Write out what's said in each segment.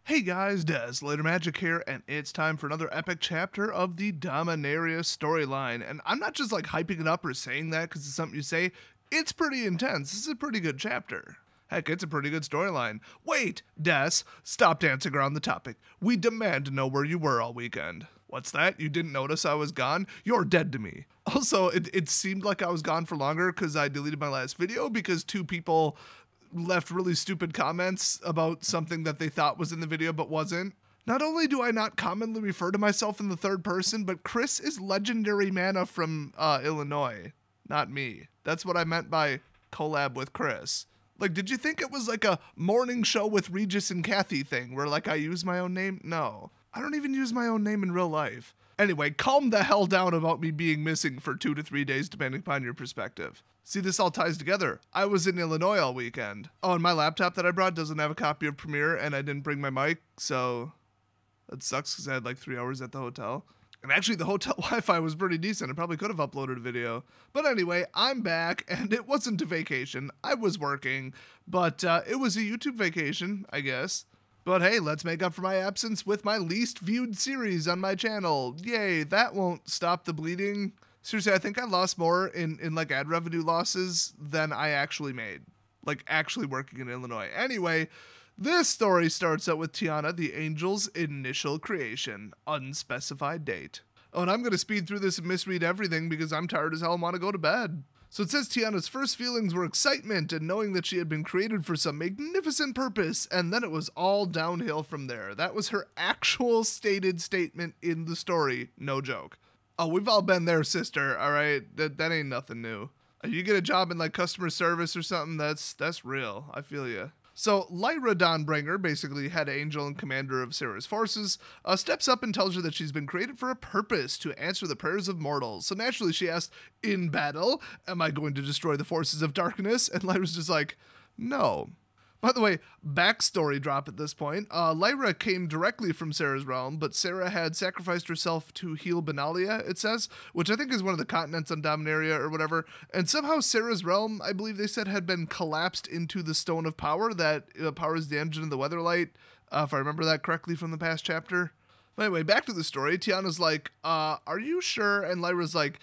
Hey guys, Desolator Magic here, and it's time for another epic chapter of the Dominaria storyline. And I'm not just like hyping it up or saying that because it's something you say, it's pretty intense. This is a pretty good chapter. Heck, it's a pretty good storyline. Wait, Des, stop dancing around the topic. We demand to know where you were all weekend. What's that? You didn't notice I was gone? You're dead to me. Also, it seemed like I was gone for longer because I deleted my last video because two people left really stupid comments about something that they thought was in the video but wasn't. Not only do I not commonly refer to myself in the third person, but Chris is legendary mana from Illinois, not me. That's what I meant by collab with Chris. Like, did you think it was like a morning show with Regis and Kathy thing where like I use my own name? No, I don't even use my own name in real life. Anyway, calm the hell down about me being missing for 2 to 3 days depending upon your perspective. See, this all ties together. I was in Illinois all weekend. Oh, and my laptop that I brought doesn't have a copy of Premiere, and I didn't bring my mic, so that sucks because I had like 3 hours at the hotel. And actually, the hotel Wi-Fi was pretty decent. I probably could have uploaded a video. But anyway, I'm back, and it wasn't a vacation. I was working, but it was a YouTube vacation, I guess. But hey, let's make up for my absence with my least viewed series on my channel. Yay, that won't stop the bleeding. Seriously, I think I lost more in like ad revenue losses than I actually made. Like actually working in Illinois. Anyway, this story starts out with Tiana, the angel's initial creation, unspecified date. Oh, and I'm going to speed through this and misread everything because I'm tired as hell and want to go to bed. So it says Tiana's first feelings were excitement and knowing that she had been created for some magnificent purpose, and then it was all downhill from there. That was her actual stated statement in the story, no joke. Oh, we've all been there, sister, all right? That ain't nothing new. You get a job in like customer service or something, that's real. I feel you. So Lyra Dawnbringer, basically head angel and commander of Sarah's forces, steps up and tells her that she's been created for a purpose, to answer the prayers of mortals. So naturally she asks, in battle, am I going to destroy the forces of darkness? And Lyra's just like, no. By the way, backstory drop at this point. Lyra came directly from Sarah's realm, but Sarah had sacrificed herself to heal Benalia, it says, which I think is one of the continents on Dominaria or whatever. And somehow Sarah's realm, I believe they said, had been collapsed into the Stone of Power that powers the engine of the Weatherlight, if I remember that correctly from the past chapter. But anyway, back to the story. Tiana's like, are you sure? And Lyra's like,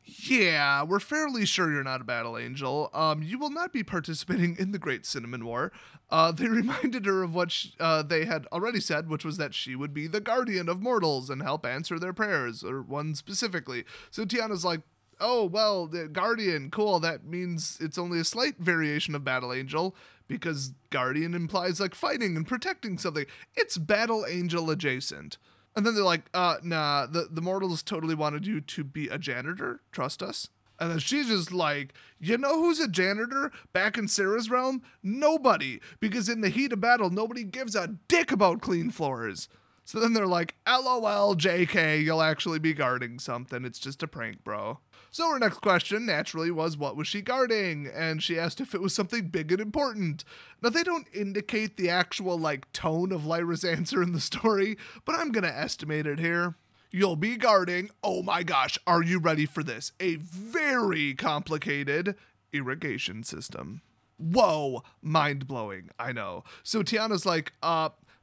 yeah, we're fairly sure you're not a battle angel. You will not be participating in the Great Cinnamon War. They reminded her of what they had already said, which was that she would be the guardian of mortals and help answer their prayers, or one specifically. So Tiana's like, oh, well, the guardian, cool. That means it's only a slight variation of battle angel, because guardian implies like fighting and protecting something. It's battle angel adjacent. And then they're like, nah, the mortals totally wanted you to be a janitor. Trust us. And then she's just like, you know who's a janitor back in Sarah's realm? Nobody. Because in the heat of battle, nobody gives a dick about clean floors. So then they're like, LOL, JK, you'll actually be guarding something. It's just a prank, bro. So her next question, naturally, was what was she guarding? And she asked if it was something big and important. Now, they don't indicate the actual, like, tone of Lyra's answer in the story, but I'm gonna estimate it here. You'll be guarding, oh my gosh, are you ready for this? A very complicated irrigation system. Whoa, mind-blowing, I know. So Tiana's like,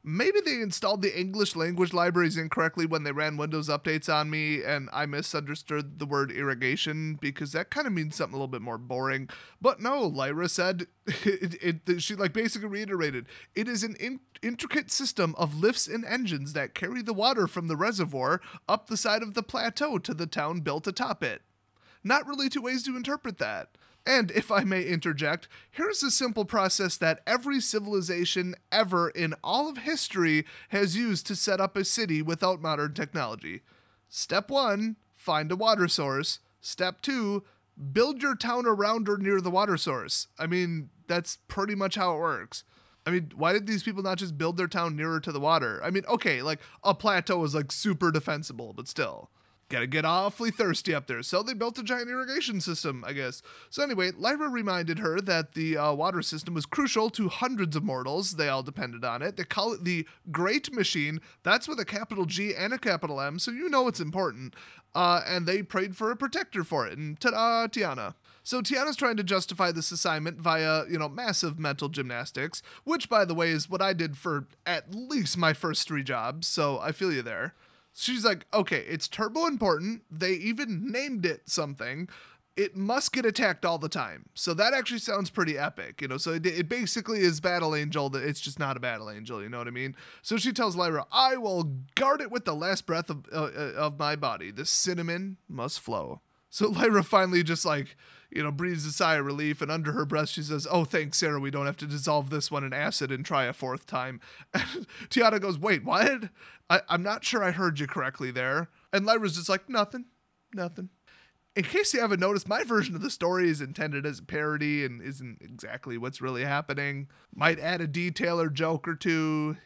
maybe they installed the English language libraries incorrectly when they ran Windows updates on me, and I misunderstood the word irrigation because that kind of means something a little bit more boring. But no, Lyra said, she like basically reiterated, it is an intricate system of lifts and engines that carry the water from the reservoir up the side of the plateau to the town built atop it. Not really two ways to interpret that. And if I may interject, here's a simple process that every civilization ever in all of history has used to set up a city without modern technology. Step 1, find a water source. Step 2, build your town around or near the water source. I mean, that's pretty much how it works. I mean, why did these people not just build their town nearer to the water? I mean, okay, like a plateau is like super defensible, but still. Gotta get awfully thirsty up there, so they built a giant irrigation system, I guess. So anyway, Lyra reminded her that the water system was crucial to hundreds of mortals. They all depended on it. They call it the Great Machine. That's with a capital G and a capital M, so you know it's important. And they prayed for a protector for it, and ta-da, Tiana. So Tiana's trying to justify this assignment via, massive mental gymnastics, which, by the way, is what I did for at least my first 3 jobs, so I feel you there. She's like, okay, it's turbo important. They even named it something. It must get attacked all the time. So that actually sounds pretty epic, So it basically is Battle Angel. That it's just not a Battle Angel, you know what I mean? So she tells Lyra, I will guard it with the last breath of my body. The cinnamon must flow. So Lyra finally just breathes a sigh of relief, and under her breath she says, oh, thanks, Sarah, we don't have to dissolve this one in acid and try a 4th time. And Tiana goes, wait, what? I'm not sure I heard you correctly there. And Lyra's just like, nothing. In case you haven't noticed, my version of the story is intended as a parody and isn't exactly what's really happening. Might add a detail or joke or two,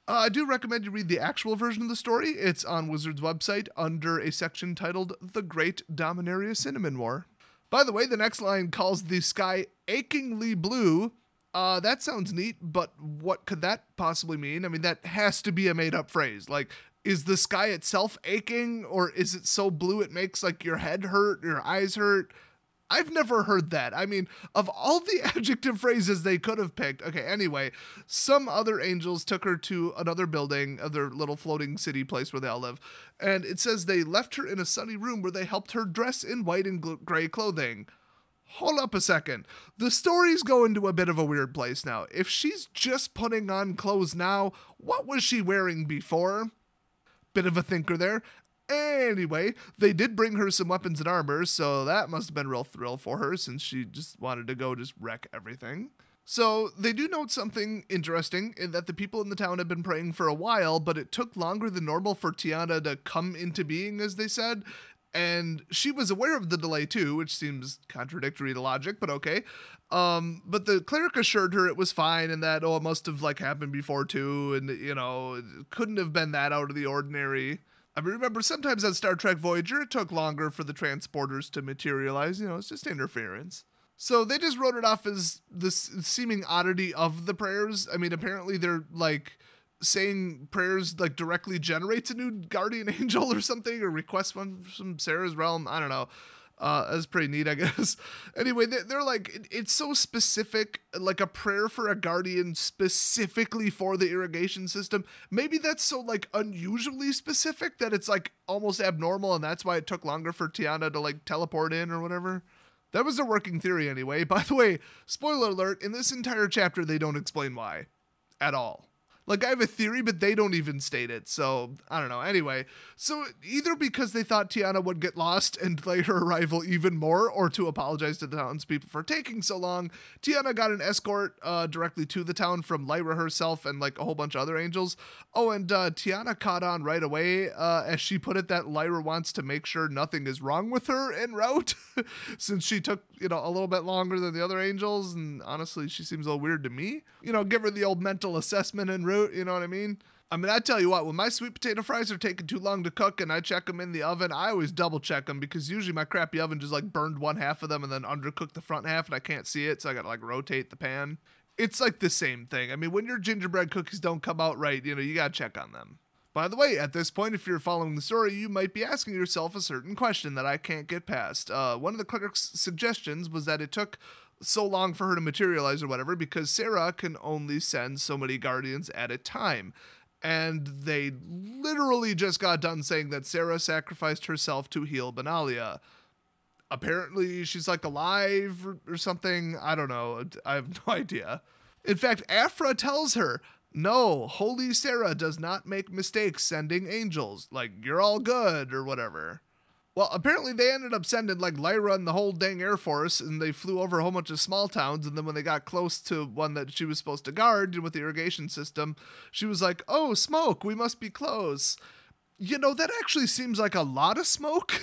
I do recommend you read the actual version of the story. It's on Wizard's website under a section titled The Great Dominaria Cinnamon War. By the way, the next line calls the sky achingly blue. That sounds neat, but what could that possibly mean? I mean, that has to be a made-up phrase. Is the sky itself aching, or is it so blue it makes your head hurt, your eyes hurt? I've never heard that. I mean, of all the adjective phrases they could have picked. Okay, anyway, some other angels took her to another building, their little floating city place where they all live. And it says they left her in a sunny room where they helped her dress in white and gray clothing. Hold up a second. The story's going to a bit of a weird place now. If she's just putting on clothes now, what was she wearing before? Bit of a thinker there. Anyway, they did bring her some weapons and armor, so that must have been a real thrill for her since she just wanted to go just wreck everything. So they do note something interesting in that the people in the town have been praying for a while, but it took longer than normal for Tiana to come into being, as they said. And she was aware of the delay too, which seems contradictory to logic, but okay. But the cleric assured her it was fine and that, it must have happened before too. And, it couldn't have been that out of the ordinary. I mean, remember, sometimes on Star Trek Voyager, it took longer for the transporters to materialize. It's just interference. So they just wrote it off as this seeming oddity of the prayers. I mean, apparently they're saying prayers directly generates a new guardian angel or something, or requests one from Sarah's realm. I don't know. That's pretty neat, I guess. Anyway, they're it's so specific, a prayer for a guardian specifically for the irrigation system. Maybe that's so unusually specific that it's almost abnormal, and that's why it took longer for Tiana to teleport in or whatever. That was a working theory anyway. By the way, spoiler alert, in this entire chapter they don't explain why at all. I have a theory, but they don't even state it, so I don't know. Anyway, so either because they thought Tiana would get lost and delay her arrival even more, or to apologize to the townspeople for taking so long, Tiana got an escort directly to the town from Lyra herself and a whole bunch of other angels. Oh, and Tiana caught on right away, as she put it, that Lyra wants to make sure nothing is wrong with her en route, since she took, a little bit longer than the other angels, and honestly, she seems a little weird to me. Give her the old mental assessment en route. You know what I mean? I tell you what, when my sweet potato fries are taking too long to cook and I check them in the oven, I always double check them because usually my crappy oven just burned one half of them and then undercooked the front half and I can't see it, so I gotta rotate the pan. It's the same thing. I mean, when your gingerbread cookies don't come out right, you gotta check on them. By the way, at this point, if you're following the story, you might be asking yourself a certain question that I can't get past. One of the cleric's suggestions was that it took so long for her to materialize or whatever because Sarah can only send so many guardians at a time. And they literally just got done saying that Sarah sacrificed herself to heal Benalia. Apparently she's alive or something. I don't know. I have no idea. In fact, Aphra tells her, no, Holy Sarah does not make mistakes sending angels. You're all good or whatever. Well, apparently they ended up sending Lyra and the whole dang Air Force, and they flew over a whole bunch of small towns, and then when they got close to one that she was supposed to guard with the irrigation system, she was like, oh, smoke, we must be close. That actually seems like a lot of smoke.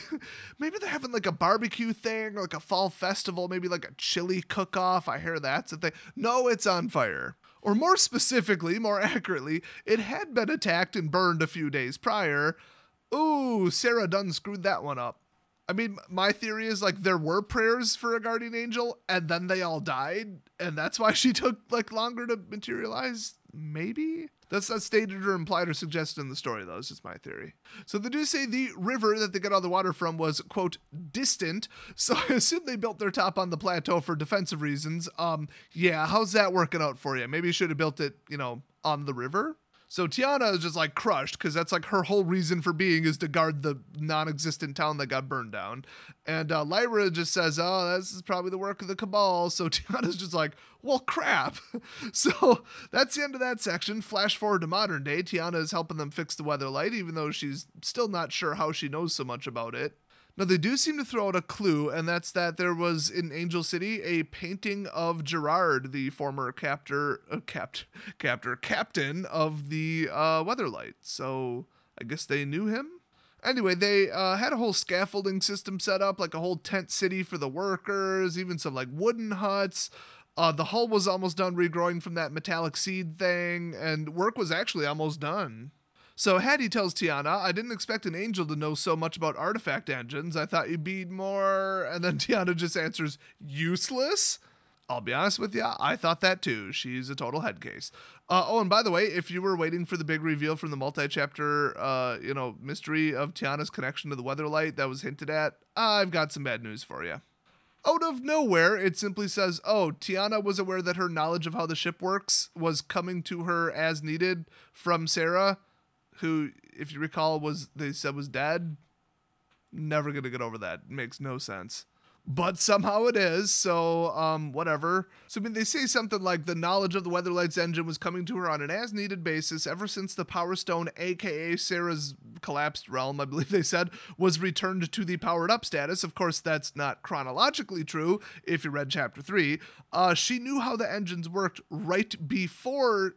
Maybe they're having a barbecue thing, or a fall festival, maybe a chili cook-off. I hear that's a thing. No, it's on fire. Or more specifically, more accurately, it had been attacked and burned a few days prior. Ooh, Sarah done screwed that one up. I mean, my theory is there were prayers for a guardian angel and then they all died. And that's why she took longer to materialize. Maybe? That's not stated or implied or suggested in the story, though. It's just my theory. So they do say the river that they got all the water from was, quote, distant. So I assume they built their top on the plateau for defensive reasons. Yeah, how's that working out for you? Maybe you should have built it, on the river? So Tiana is just like crushed because that's like her whole reason for being is to guard the non-existent town that got burned down. And Lyra just says, oh, this is probably the work of the Cabal. So Tiana's just like, well, crap. So that's the end of that section. Flash forward to modern day. Tiana is helping them fix the weather light, even though she's still not sure how she knows so much about it. Now, they do seem to throw out a clue, and that's that there was in Angel City a painting of Gerard, the former captain of the Weatherlight. So I guess they knew him. Anyway, they had a whole scaffolding system set up, like a whole tent city for the workers, even some like wooden huts. The hull was almost done regrowing from that metallic seed thing, and work was actually almost done. So Hattie tells Tiana, I didn't expect an angel to know so much about artifact engines. I thought you'd be more... And then Tiana just answers, useless? I'll be honest with you, I thought that too. She's a total head case. Oh, and by the way, if you were waiting for the big reveal from the multi-chapter, mystery of Tiana's connection to the Weatherlight that was hinted at, I've got some bad news for you. Out of nowhere, it simply says, oh, Tiana was aware that her knowledge of how the ship works was coming to her as needed from Sarah, who, if you recall, they said was dead. Never gonna get over that. Makes no sense. But somehow it is, so, whatever. So, they say something like the knowledge of the Weatherlight's engine was coming to her on an as-needed basis ever since the Power Stone, aka Sarah's collapsed realm, I believe they said, was returned to the powered-up status. Of course, that's not chronologically true, if you read Chapter 3. She knew how the engines worked right before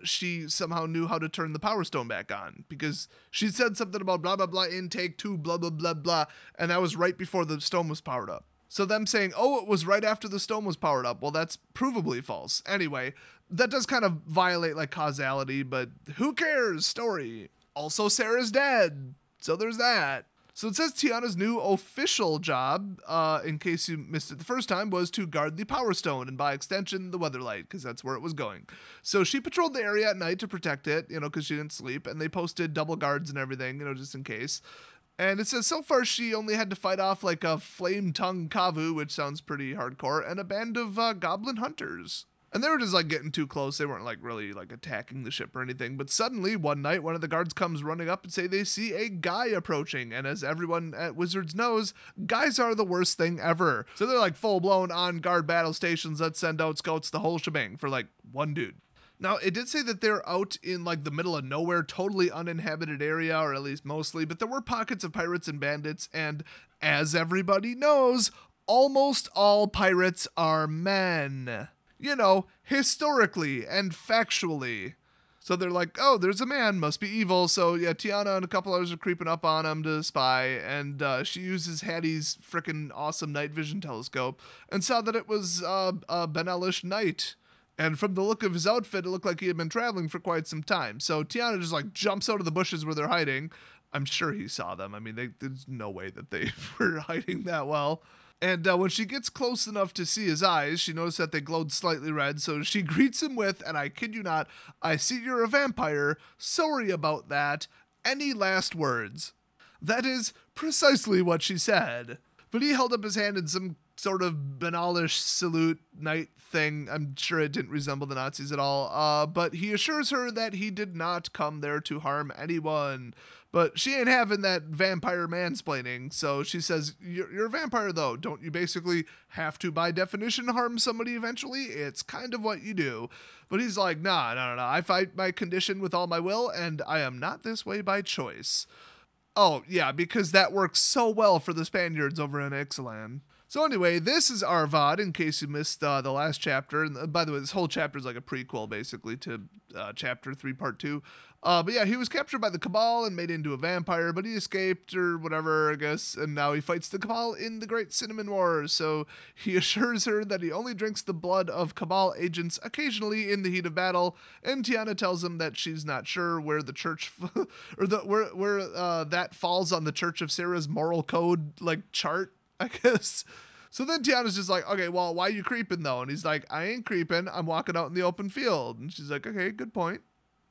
she somehow knew how to turn the Power Stone back on, because she said something about blah, blah, blah, intake 2, blah, blah, blah, blah, and that was right before the stone was powered up. So them saying, oh, it was right after the stone was powered up, well, that's provably false. Anyway, that does kind of violate, like, causality, but who cares? Story. Also, Sarah's dead, so there's that. So it says Tiana's new official job, in case you missed it the first time, was to guard the Power Stone and by extension the Weatherlight, because that's where it was going. So she patrolled the area at night to protect it, because she didn't sleep, and they posted double guards and everything, just in case. And it says so far she only had to fight off like a flame-tongued Kavu, which sounds pretty hardcore, and a band of goblin hunters. And they were just like getting too close. They weren't like really like attacking the ship or anything. But suddenly one night, one of the guards comes running up and say they see a guy approaching. And as everyone at Wizards knows, guys are the worst thing ever. So they're like full blown on guard battle stations. Let's send out scouts, the whole shebang for like one dude. Now, it did say that they're out in like the middle of nowhere, totally uninhabited area, or at least mostly. But there were pockets of pirates and bandits. And as everybody knows, almost all pirates are men. Historically and factually. So they're like, oh, there's a man, must be evil. So yeah, Tiana and a couple others are creeping up on him to spy, and she uses Hattie's frickin' awesome night vision telescope and saw that it was a Benelish knight. And from the look of his outfit, it looked like he had been traveling for quite some time. So Tiana just like jumps out of the bushes where they're hiding. I'm sure he saw them. I mean, there's no way that they were hiding that well. And when she gets close enough to see his eyes, she noticed that they glowed slightly red, so she greets him with, and I kid you not, I see you're a vampire, sorry about that, any last words? That is precisely what she said. But he held up his hand in some sort of banalish salute knight thing. I'm sure it didn't resemble the Nazis at all, but he assures her that he did not come there to harm anyone. But she ain't having that vampire mansplaining, so she says, you're a vampire though, don't you basically have to, by definition, harm somebody eventually? It's kind of what you do. But he's like, nah, I fight my condition with all my will, and I am not this way by choice. Oh, yeah, because that works so well for the Spaniards over in Ixalan. So anyway, this is Arvad, in case you missed the last chapter. And by the way, this whole chapter is like a prequel, basically, to Chapter 3, Part 2. But yeah, he was captured by the Cabal and made into a vampire, but he escaped or whatever, I guess, and now he fights the Cabal in the Great Cinnamon Wars. So he assures her that he only drinks the blood of Cabal agents occasionally in the heat of battle, and Tiana tells him that she's not sure where the church, or where that falls on the Church of Sarah's moral code, like, chart, I guess. So then Tiana's just like, okay, well, why are you creeping though? And he's like, I ain't creeping. I'm walking out in the open field. And she's like, okay, good point.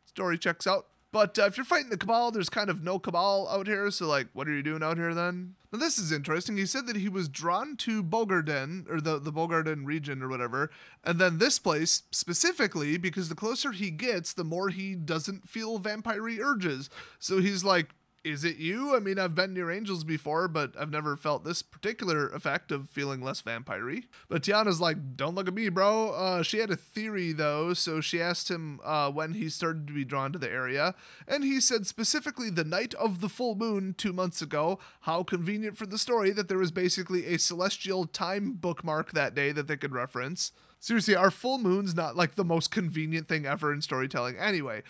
Story checks out. But if you're fighting the Cabal, there's kind of no Cabal out here. So like, what are you doing out here then? Now this is interesting. He said that he was drawn to Bogarden, or the Bogarden region or whatever. And then this place specifically, because the closer he gets, the more he doesn't feel vampire-y urges. So he's like, is it you? I mean, I've been near angels before, but I've never felt this particular effect of feeling less vampire-y. But Tiana's like, don't look at me, bro. She had a theory, though, so she asked him when he started to be drawn to the area. And he said specifically the night of the full moon 2 months ago. How convenient for the story that there was basically a celestial time bookmark that day that they could reference. Seriously, our full moon's not like the most convenient thing ever in storytelling. Anyway,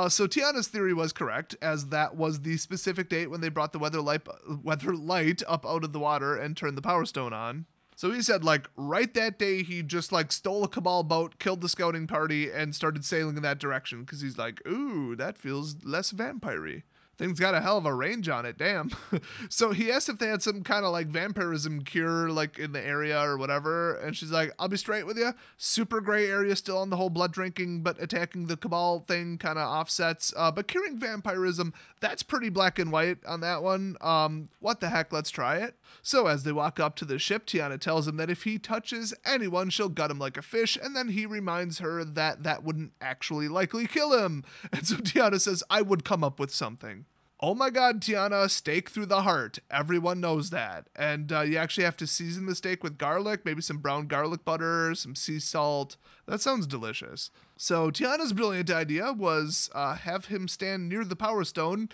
so Tiana's theory was correct, as that was the specific date when they brought the weather light up out of the water and turned the power stone on. So he said, like, right that day, he just, like, stole a Cabal boat, killed the scouting party, and started sailing in that direction, because he's like, ooh, that feels less vampire-y. Thing's got a hell of a range on it, damn. So he asked if they had some kind of like vampirism cure like in the area or whatever. And she's like, I'll be straight with you. Super gray area still on the whole blood drinking, but attacking the Cabal thing kind of offsets. But curing vampirism, that's pretty black and white on that one. What the heck, let's try it. So as they walk up to the ship, Tiana tells him that if he touches anyone, she'll gut him like a fish. And then he reminds her that that wouldn't actually likely kill him. And so Tiana says, I would come up with something. Oh my god, Tiana, steak through the heart. Everyone knows that. And you actually have to season the steak with garlic, maybe some brown garlic butter, some sea salt. That sounds delicious. So Tiana's brilliant idea was have him stand near the power stone,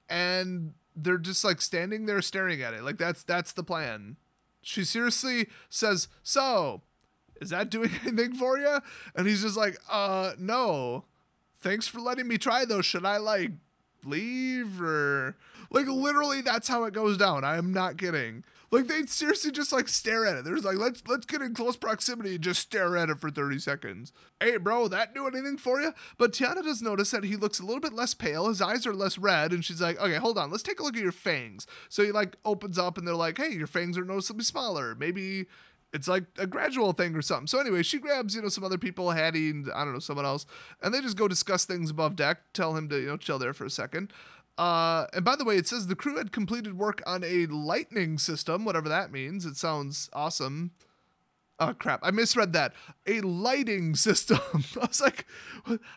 and they're just like standing there staring at it. Like that's the plan. She seriously says, so, is that doing anything for you? And he's just like, no. Thanks for letting me try though. Should I like leave, or like literally that's how it goes down? I am not kidding. Like they seriously just like stare at it. There's like, let's get in close proximity and just stare at it for 30 seconds. Hey bro, that do anything for you? But Tiana does notice that he looks a little bit less pale. His eyes are less red, and she's like, okay, hold on, let's take a look at your fangs. So he like opens up and they're like, hey, your fangs are noticeably smaller. Maybe it's like a gradual thing or something. So anyway, she grabs, some other people, Hattie and I don't know, someone else, and they just go discuss things above deck, tell him to, chill there for a second. And by the way, it says the crew had completed work on a lightning system, whatever that means. It sounds awesome. Oh, crap. I misread that. A lighting system. I was like,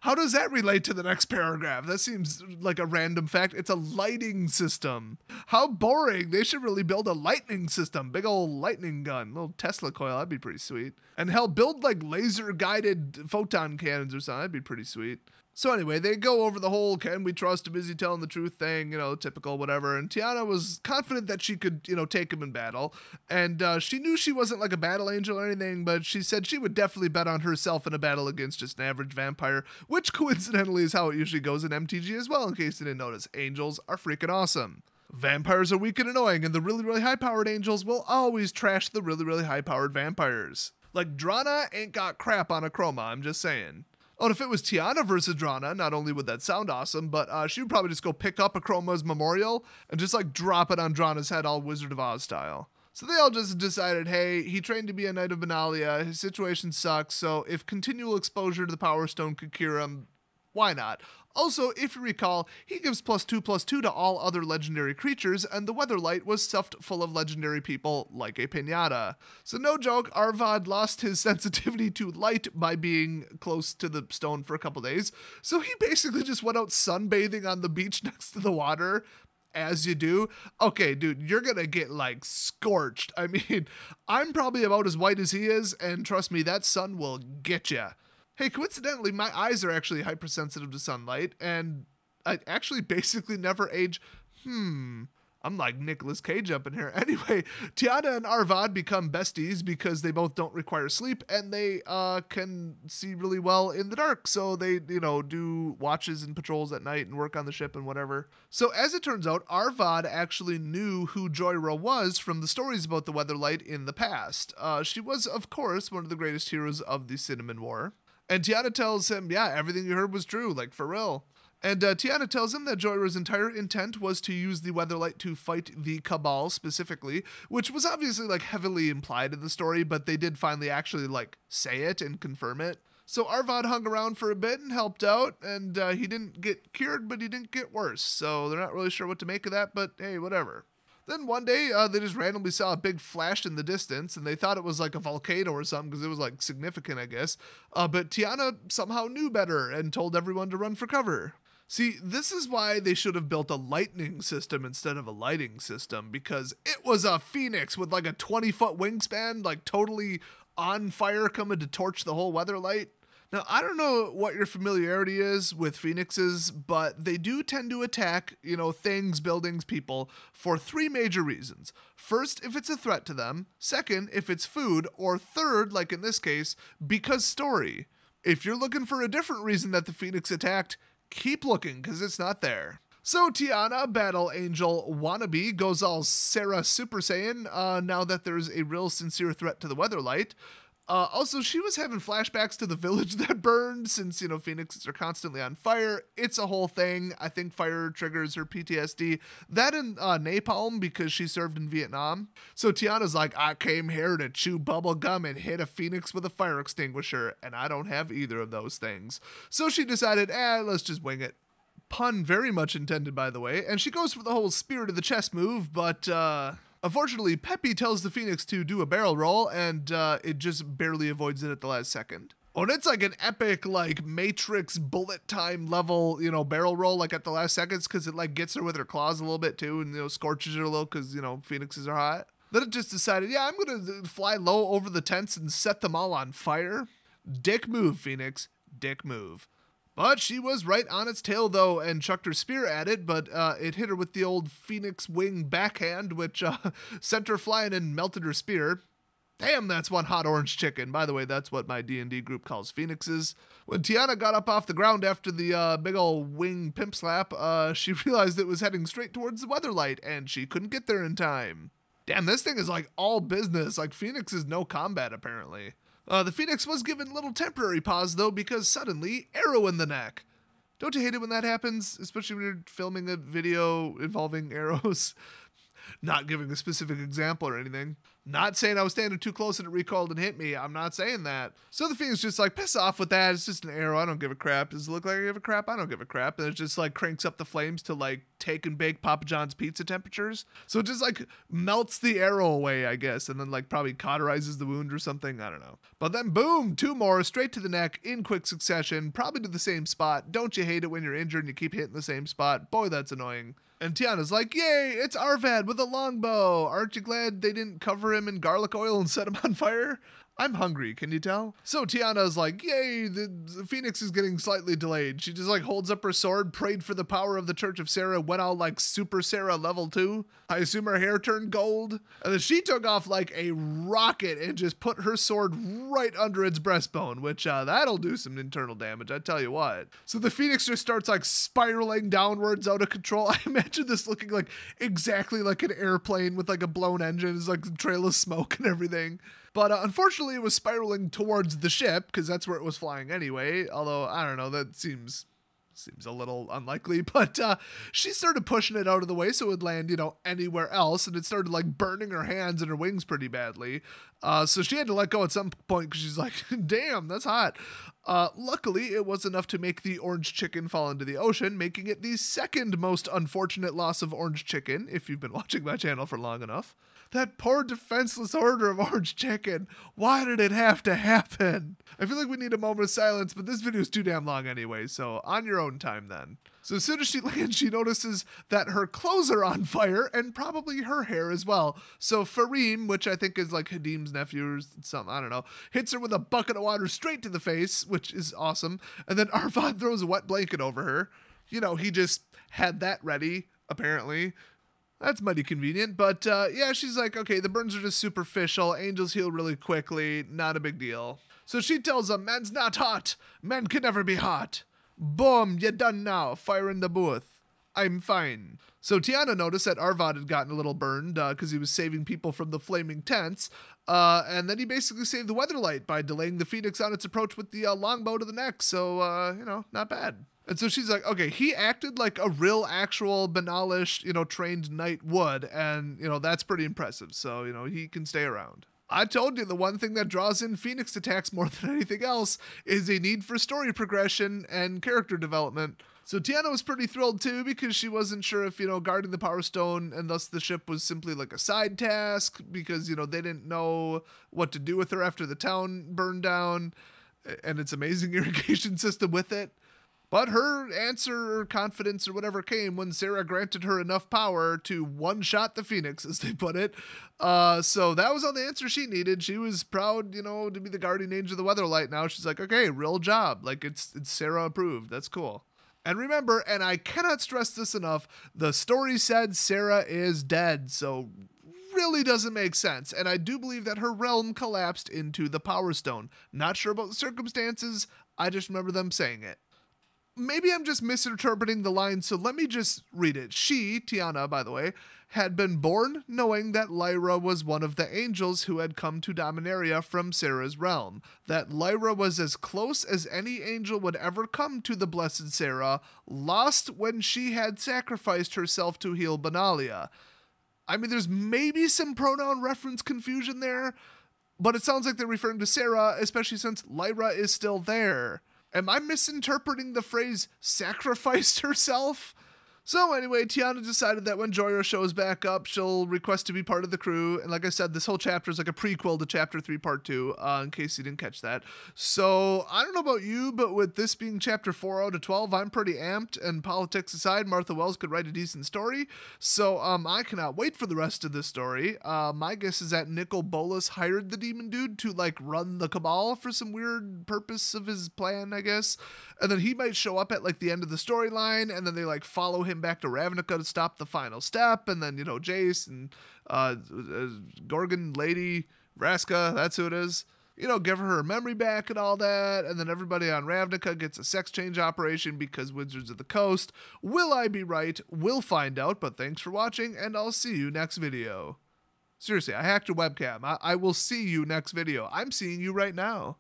how does that relate to the next paragraph? That seems like a random fact. It's a lighting system. How boring. They should really build a lightning system. Big old lightning gun. Little Tesla coil. That'd be pretty sweet. And hell, build like laser-guided photon cannons or something. That'd be pretty sweet. So anyway, they go over the whole can we trust him, is he telling the truth thing, typical whatever. And Tiana was confident that she could, take him in battle. And she knew she wasn't like a battle angel or anything, but she said she would definitely bet on herself in a battle against just an average vampire, which coincidentally is how it usually goes in MTG as well, in case you didn't notice. Angels are freaking awesome. Vampires are weak and annoying, and the really, really high-powered angels will always trash the really, really high-powered vampires. Like, Drana ain't got crap on a Chroma, I'm just saying. Oh, and if it was Tiana versus Drana, not only would that sound awesome, but she would probably just go pick up a Chroma's memorial and just like drop it on Drana's head all Wizard of Oz style. So they all just decided, hey, he trained to be a Knight of Benalia, his situation sucks, so if continual exposure to the Power Stone could cure him, why not? Also, if you recall, he gives +2/+2 to all other legendary creatures, and the Weatherlight was stuffed full of legendary people like a piñata. So no joke, Arvad lost his sensitivity to light by being close to the stone for a couple days, so he basically just went out sunbathing on the beach next to the water, as you do. Okay, dude, you're gonna get like scorched. I mean, I'm probably about as white as he is, and trust me, that sun will get ya. Hey, coincidentally, my eyes are actually hypersensitive to sunlight, and I actually basically never age. I'm like Nicolas Cage up in here. Anyway, Tiana and Arvad become besties because they both don't require sleep, and they can see really well in the dark. So they, do watches and patrols at night and work on the ship and whatever. So as it turns out, Arvad actually knew who Joyra was from the stories about the Weatherlight in the past. She was, of course, one of the greatest heroes of the Cinnamon War. And Tiana tells him, yeah, everything you heard was true, like for real. And Tiana tells him that Joyra's entire intent was to use the Weatherlight to fight the Cabal specifically, which was obviously like heavily implied in the story, but they did finally actually like say it and confirm it. So Arvad hung around for a bit and helped out, and he didn't get cured, but he didn't get worse. So they're not really sure what to make of that, but hey, whatever. Then one day, they just randomly saw a big flash in the distance, and they thought it was like a volcano or something because it was like significant, I guess. But Tiana somehow knew better and told everyone to run for cover. See, this is why they should have built a lightning system instead of a lighting system, because it was a phoenix with like a 20-foot wingspan, like totally on fire coming to torch the whole Weatherlight. Now, I don't know what your familiarity is with phoenixes, but they do tend to attack, things, buildings, people for 3 major reasons. First, if it's a threat to them. Second, if it's food. Or third, like in this case, because story. If you're looking for a different reason that the phoenix attacked, keep looking, because it's not there. So Tiana, Battle Angel wannabe, goes all Sarah Super Saiyan now that there's a real sincere threat to the Weatherlight. Also, she was having flashbacks to the village that burned since, phoenixes are constantly on fire. It's a whole thing. I think fire triggers her PTSD. That and napalm because she served in Vietnam. So Tiana's like, I came here to chew bubble gum and hit a phoenix with a fire extinguisher, and I don't have either of those things. So she decided, let's just wing it. Pun very much intended, by the way. And she goes for the whole spirit of the chest move, but unfortunately, Peppy tells the Phoenix to do a barrel roll, and it just barely avoids it at the last second. Oh, and it's like an epic, like, Matrix bullet time level, barrel roll, like, at the last seconds, because it, like, gets her with her claws a little bit, too, and, scorches her a little, because, Phoenixes are hot. Then it just decided, yeah, I'm going to fly low over the tents and set them all on fire. Dick move, Phoenix. Dick move. But she was right on its tail, though, and chucked her spear at it, but it hit her with the old phoenix wing backhand, which sent her flying and melted her spear. Damn, that's one hot orange chicken. By the way, that's what my D&D group calls phoenixes. When Tiana got up off the ground after the big old wing pimp slap, she realized it was heading straight towards the Weatherlight, and she couldn't get there in time. Damn, this thing is like all business. Like, Phoenix is no combat, apparently. The Phoenix was given a little temporary pause, though, because suddenly, arrow in the neck. Don't you hate it when that happens? Especially when you're filming a video involving arrows. Not giving a specific example or anything. Not saying I was standing too close and it recoiled and hit me. I'm not saying that. So the Phoenix just like, piss off with that. It's just an arrow. I don't give a crap. Does it look like I give a crap? I don't give a crap. And it just like cranks up the flames to like take and bake Papa John's pizza temperatures. So it just like melts the arrow away, I guess. And then like probably cauterizes the wound or something. I don't know. But then boom, 2 more straight to the neck in quick succession. Probably to the same spot. Don't you hate it when you're injured and you keep hitting the same spot? Boy, that's annoying. And Tiana's like, yay, it's Arvad with a longbow. Aren't you glad they didn't cover him in garlic oil and set him on fire? I'm hungry, can you tell? So Tiana's like, yay, the Phoenix is getting slightly delayed. She just like holds up her sword, prayed for the power of the Church of Sarah, went all like Super Sarah level 2. I assume her hair turned gold. And then she took off like a rocket and just put her sword right under its breastbone, which that'll do some internal damage, I tell you what. So the Phoenix just starts like spiraling downwards out of control. I imagine this looking like exactly like an airplane with like a blown engine. It's like a trail of smoke and everything. But unfortunately, it was spiraling towards the ship, because that's where it was flying anyway. Although, I don't know, that seems a little unlikely. But she started pushing it out of the way so it would land, anywhere else. And it started, like, burning her hands and her wings pretty badly. So she had to let go at some point, because she's like, damn, that's hot. Luckily, it was enough to make the orange chicken fall into the ocean, making it the second most unfortunate loss of orange chicken, if you've been watching my channel for long enough. That poor defenseless order of orange chicken. Why did it have to happen? I feel like we need a moment of silence, but this video is too damn long anyway, so on your own time then. So as soon as she lands, she notices that her clothes are on fire, and probably her hair as well. So Fareem, which I think is like Hadim's nephew or something, I don't know, hits her with a bucket of water straight to the face, which is awesome. And then Arvad throws a wet blanket over her. He just had that ready, apparently. That's mighty convenient, but yeah, she's like, okay, the burns are just superficial, angels heal really quickly, not a big deal. So she tells him, man's not hot, men can never be hot. Boom, you're done now, fire in the booth. I'm fine. So Tiana noticed that Arvad had gotten a little burned because he was saving people from the flaming tents. And then he basically saved the Weatherlight by delaying the Phoenix on its approach with the longbow to the neck. So, not bad. And so she's like, okay, he acted like a real, actual, banalish, trained knight would. And, that's pretty impressive. So, he can stay around. I told you the one thing that draws in Phoenix attacks more than anything else is a need for story progression and character development. So Tiana was pretty thrilled too because she wasn't sure if, guarding the Power Stone and thus the ship was simply like a side task because, they didn't know what to do with her after the town burned down and its amazing irrigation system with it. But her answer or confidence or whatever came when Sarah granted her enough power to one-shot the Phoenix, as they put it. So that was all the answer she needed. She was proud, to be the guardian angel of the Weatherlight now. She's like, okay, real job. Like, it's Sarah approved. That's cool. And remember, and I cannot stress this enough, the story said Sarah is dead, so really doesn't make sense. And I do believe that her realm collapsed into the Power Stone. Not sure about the circumstances. I just remember them saying it. Maybe I'm just misinterpreting the line, so let me just read it. She, Tiana, by the way, had been born knowing that Lyra was one of the angels who had come to Dominaria from Sarah's realm. That Lyra was as close as any angel would ever come to the blessed Sarah, lost when she had sacrificed herself to heal Benalia. I mean, there's maybe some pronoun reference confusion there, but it sounds like they're referring to Sarah, especially since Lyra is still there. Am I misinterpreting the phrase sacrificed herself? So anyway, Tiana decided that when Jorah shows back up, she'll request to be part of the crew. And like I said, this whole chapter is like a prequel to Chapter 3, Part 2, in case you didn't catch that. So I don't know about you, but with this being Chapter 4 out of 12, I'm pretty amped. And politics aside, Martha Wells could write a decent story. So I cannot wait for the rest of this story. My guess is that Nicol Bolas hired the demon dude to like run the Cabal for some weird purpose of his plan, I guess. And then he might show up at like the end of the storyline, and then they like follow him back to Ravnica to stop the final step, and then Jace and Gorgon Lady Vraska, that's who it is. Give her memory back and all that, and then everybody on Ravnica gets a sex change operation because Wizards of the Coast. Will I be right? We'll find out, but thanks for watching, and I'll see you next video. Seriously, I hacked your webcam. I will see you next video. I'm seeing you right now.